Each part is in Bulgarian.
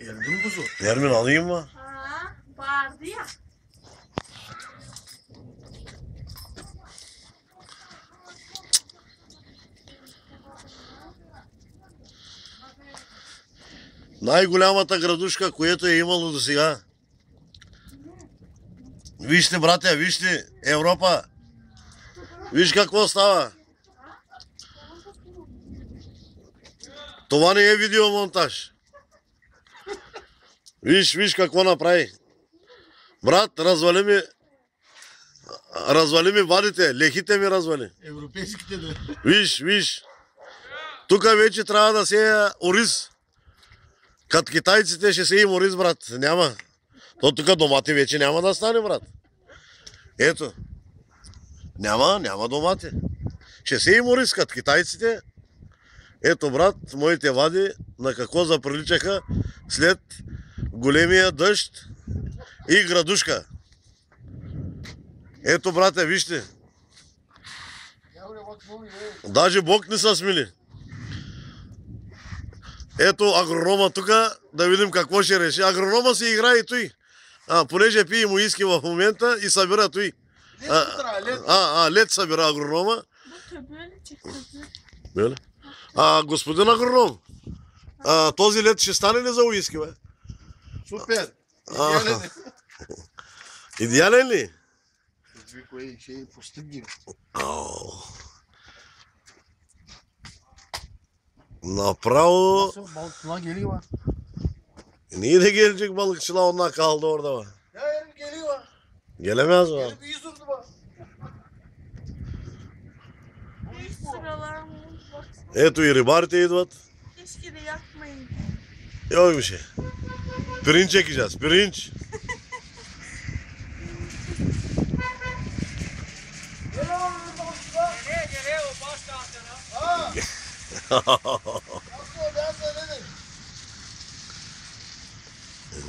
Erdim kuzu. Nermin alayım mı? Ha, bağırdı ya. Най-голямата градушка, която е имало до сега. Вижте, братя, вижте, Европа. Виж какво става. Това не е видеомонтаж. Виж какво направи. Брат, развали ми вадите, лехите ми развали. Европейските да. Виж. Тук вече трябва да сея ориз. Като китайците ще сеем ориз, брат. Няма. То тук домати вече няма да стане, брат. Ето. Няма домати. Ще сеем ориз като китайците. Ето, брат, моите вади на какво заприличаха след големия дъжд и градушка. Ето, брате, вижте. Даже Бог не са смили. Ето агронома тук, да видим какво ще реши. Агронома си играе и той. Понеже пие му иски в момента и събира той. Лед събира агронома. Беле? Господин агроном, този лед ще стане ли за уиски, бе? Супер. Идеален е. Идеален ли? Кое ще постигнем. Направо... Balıkçılar geliyor. Niye de gelecek balıkçılar, onlar kaldı orada bak. Ya yarın geliyor. Gelemez mi? Gelip iyi sürdü bak. Sıralar mı? Ето и рибарите идват. Keşke de yakmayın. Yok bir şey. Pirinç çekeceğiz, pirinç. Geliyor o baş tahtına. Ben söyledim.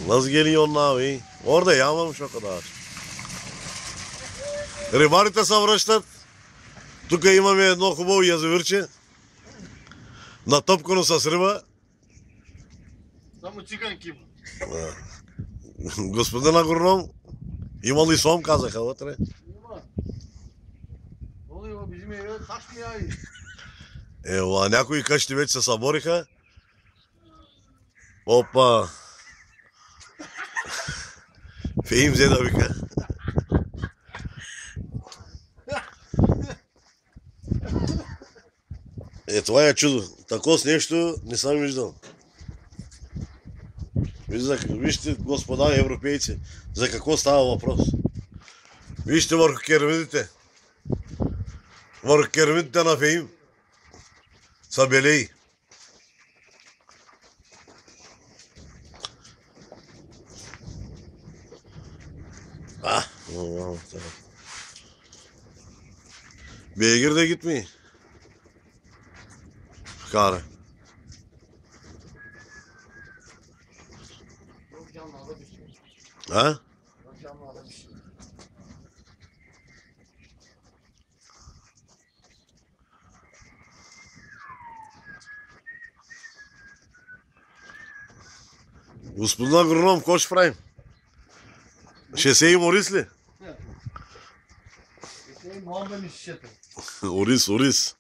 Nasıl geliyor onlar abi? Orada yağmamış o kadar. Рибарите се връщат. Тук имаме едно хубаво язовирче. Натъпкано с риба. Само циганки има. Господин агроном, има ли сом, казаха вътре. Има. Ой, bizim eve taş mı yağıyor? Ева, някои къщи вече се събориха. Опа! Феим взе да вика. Това е чудо. Тако с нещо не съм виждал. Вижте, господа европейци, за какво става въпрос. Вижте върху керамидите. Върху керамидите на Феим са белеи. Beygir de gitmiyor. Kara. Ha? Господин агроном, какво ще правим? Ще сеем ориз ли? Ориз.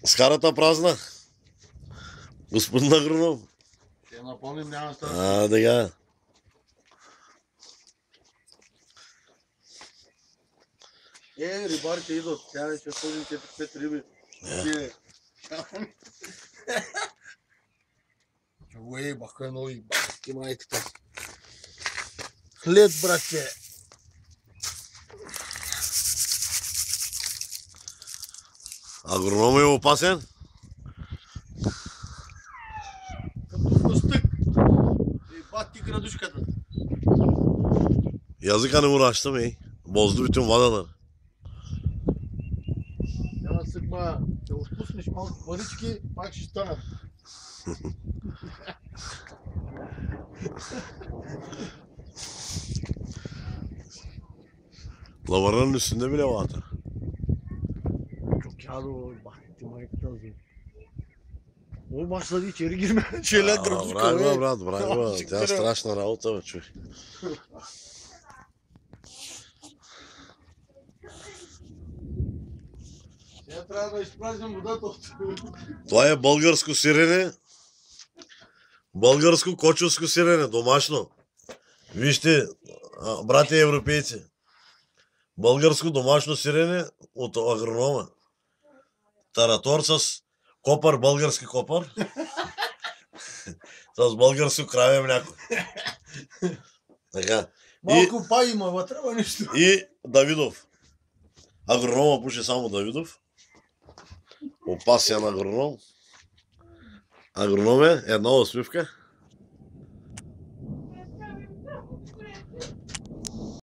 Скарата празна. Господин агроном. Ще напомним, няма става. Така. Рибарите идват. Тя ще сложим 4-5 риби. Баха нови бахки майката. Хлеб, братче. Агроном е опасен. Като пъстък. И бати градушката. Язика не му ращаме. Боздовите му вадат. Няма съгма. Ще отпуснеш малко парички, пак ще станат. Лаварların üstünde bile vardı. Çok yağlı o. Bak, ihtimali kıtazı. О, баш да içeri girme. Şeyler durduk. Браво, брат, браво. Тя е страшна работа, бе, човек. Сега трябва да изпразним водата от... Това е българско сирене. Българско кочовско сирене, домашно. Вижте, брати европейци. Българско домашно сирене от агронома. Таратор с копър, български копър. С българско краве мляко. Така. Малко пай има вътре, а нищо. И Давидов. Агронома пуше само Давидов. Опасен агроном. Агроном е една усмивка.